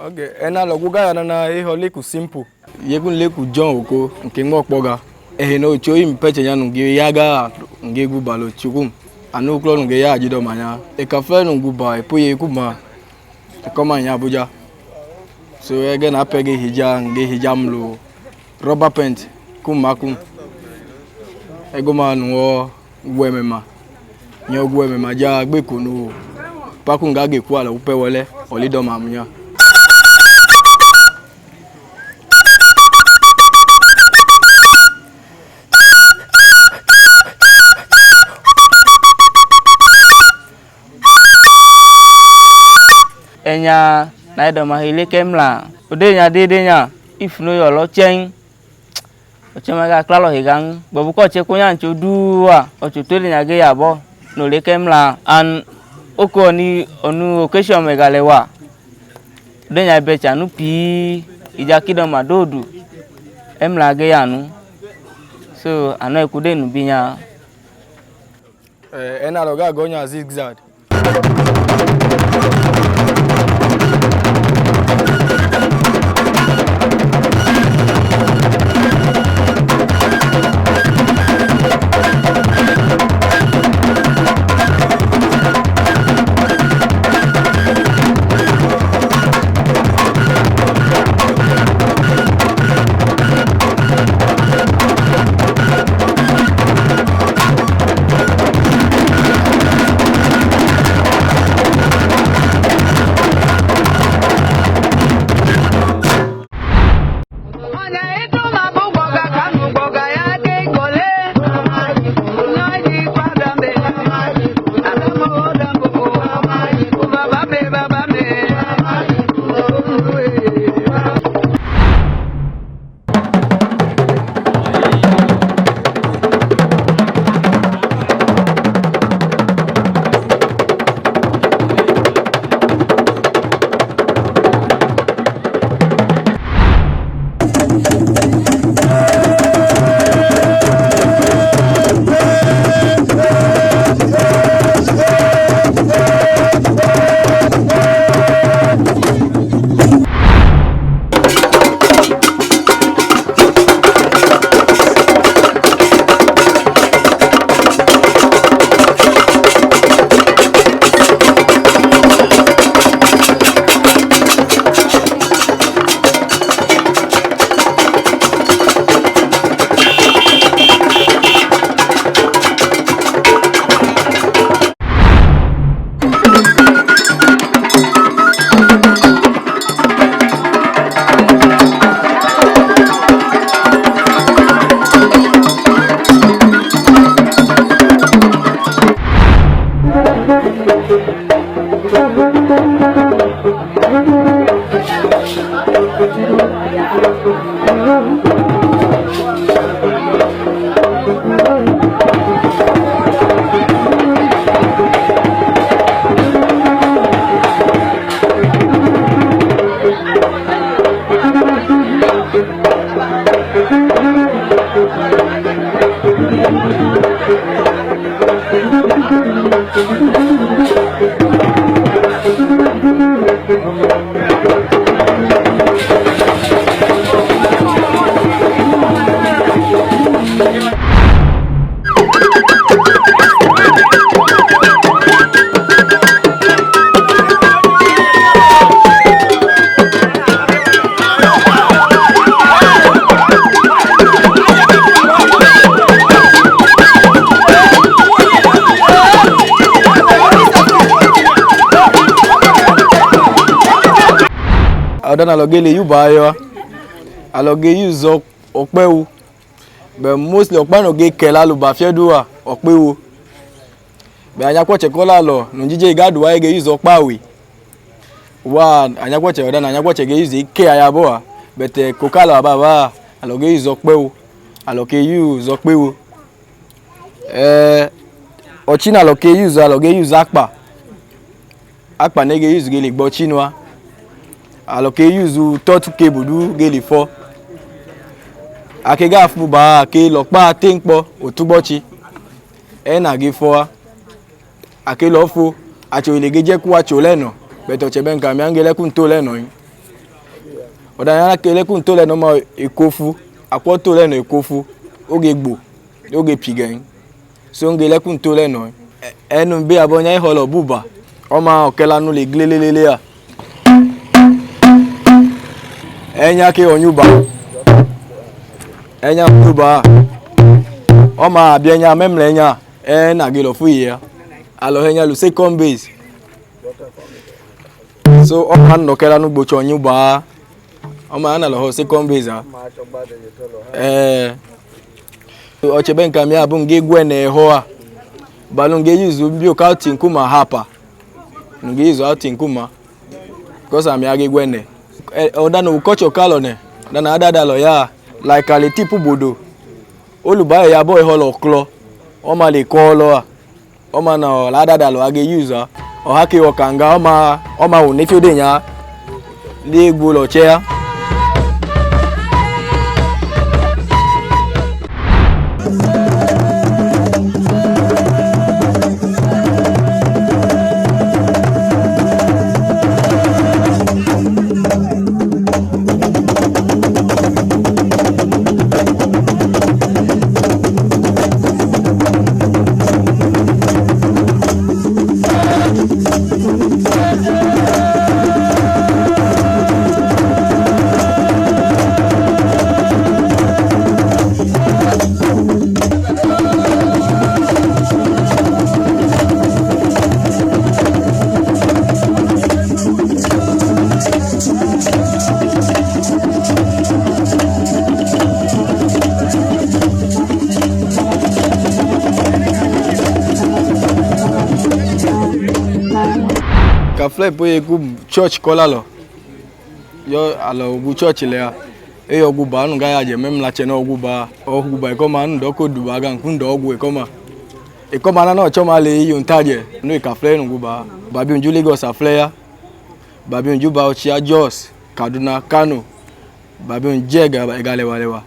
Okay, ena loguga na ehole ku simple. Yekun le ku John oko nke ngokpoga. No choi mpeche nya ngi yaga ngi gu balo chukum. Anu klo ngi ya jido manya. E ka fe ngu ba epoye ku ma. E koma nya Abuja. So again apege hija ngi hijamlo rubber paint kum makum. Ego ma no gwemema. Nyo gwemema ja gbe kunu. Paku nga ge ku ala upe wole Idoma munya. Enya na Idoma hile kemla odenya dedenya if no yo lo chen ochema ga klalo higang bobu ko che kunya ncho duwa ocho tole nya ge yabo no le kemla an oko ni onu occasion megalewa denya becha nu pi ija Idoma dodu emla ge yanu so ano ekude nu binya ena loga gonya zigzag. Adana logele yu bayo aloge use opewu but mostly opano ge kela lu ba fieduwa opewu be anyakwoche kola lo nujije igadu wa ge use opawe wa anyakwoche odana anyakwoche ge use ike ayaboa but kokala baba aloge use opewu aloge use opewu ochina aloge use akpa nege use ge le gbo chinwa aloke use tot cable du gele 4 akega afu ba ake lopa tenpo otugbochi na ge 4 ake lo fo acho ilegeje ku acho leno beto chebe nka mi angele ku nto leno yin Odanya kele kun tole no ma ekofu. Akwo tole no ekofu. Oge gbo. Oge pigen. So ngele kun tole no. Enu be abonya iholo buba. Oma okela nu le glelelele ya. Enya ke onyuba. Enya onyuba. Oma abienya memle nya. Na gelo fu ya. Alo henya lu second base. So oma nokela nu gbocho onyuba. Oma na lo second base ha. Ochebe nka mi abu nge gwene ho a. Balu nge yuzu bi okauti nkuma hapa. Nge yuzu outing nkuma. Because am ya ge gwene. Odana ukocho kalo ne. Dana adada lo ya like ale tipu bodo. Olubaye ya boy holo klo. Oma le kolo a. Oma na la adada lo age use o hake okanga oma wo nefi ode nya le egbo lo che ya. Kafle po egu church kola lo yo alo ogu church le ya e ogu ba nu ga ya je memla che na ogu ba ikoma nu doko duba ga nkun do ogu ikoma na no choma le yi untaje nu kafle nu gu ba babi unju Lagos afle ya babi unju ba ochia Jos Kaduna Kano babi unje ga igale walewa.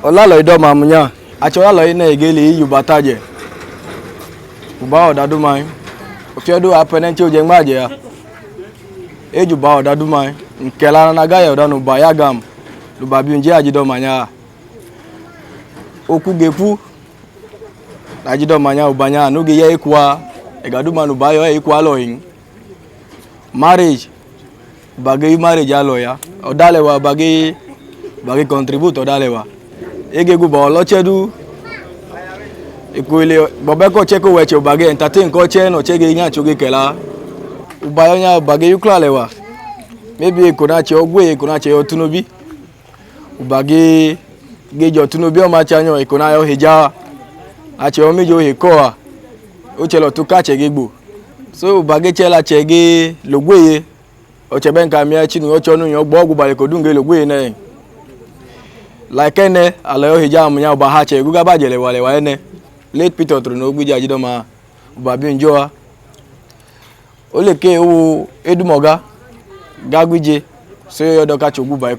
Olalo Idoma munya achola lo ina egele yubataje uba odadu mai ofiodu apenenti oje ngbaje ya ejuba odadu mai nkela na gaya odanu bayagam lu babi unje Idoma nya okugeku Idoma nya ubanya nuge ye ikwa egaduma nu bayo ikwa lo yin marriage bagay marriage alo ya odalewa bagay contribute odalewa egegu ba olochedu ikwele bobeko cheko weche ubage entertain ko che no chege nya choge kela ubayo nya ubage yukla lewa maybe ikona che ogwe ikona che otunobi ubage gejo otunobi o ma chanyo ikona yo heja ache o mejo he ko a o chelo tuka che gegbo so ubage chela chege logweye o chebe nka mi achinu o chonu yan gbo ogubale ko dunge logweye na like ene alayo hijam nya ba ha che guga ba jele wale wa ene late Peter tro no gbuja Idoma ubabi njoa oleke o edumoga gagwije so yodo ka chogu ba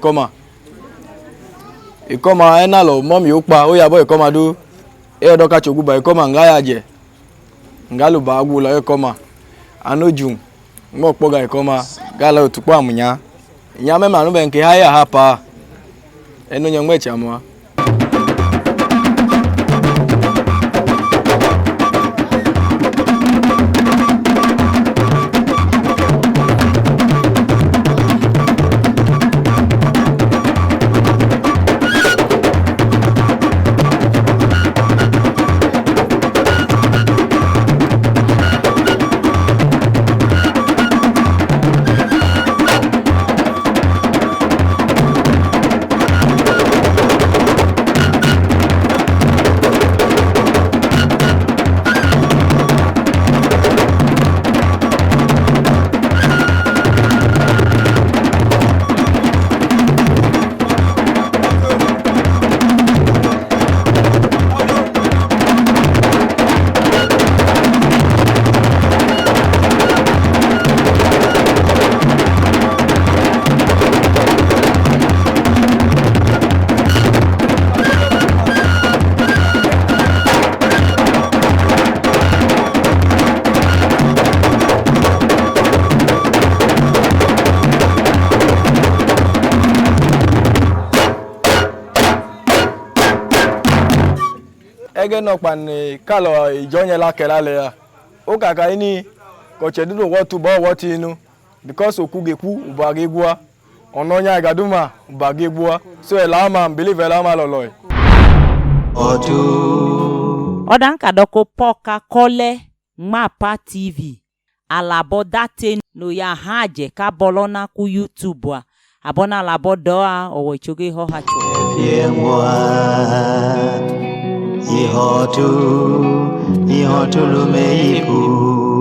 ikoma ena lo momi opa o ya bo ikoma do yodo ka chogu ba ikoma nga ya je ngalu ba agwu lo ikoma anoju mo poga ikoma gala otupo amunya nya me manu be nke ha ya hapa eno nyangwe chamwa ege no pan kalo ijonye la kelale ya o kaka ini ko chedudo wotu bo woti inu because okugeku ubagegwa ononya gaduma ubagegwa so elama believe elama loloy odan kadoko poka kole mapa tv alabo date no ya haje ka bolona ku YouTube a abona labo do a owo choge ho ha cho Ihotu lumeiku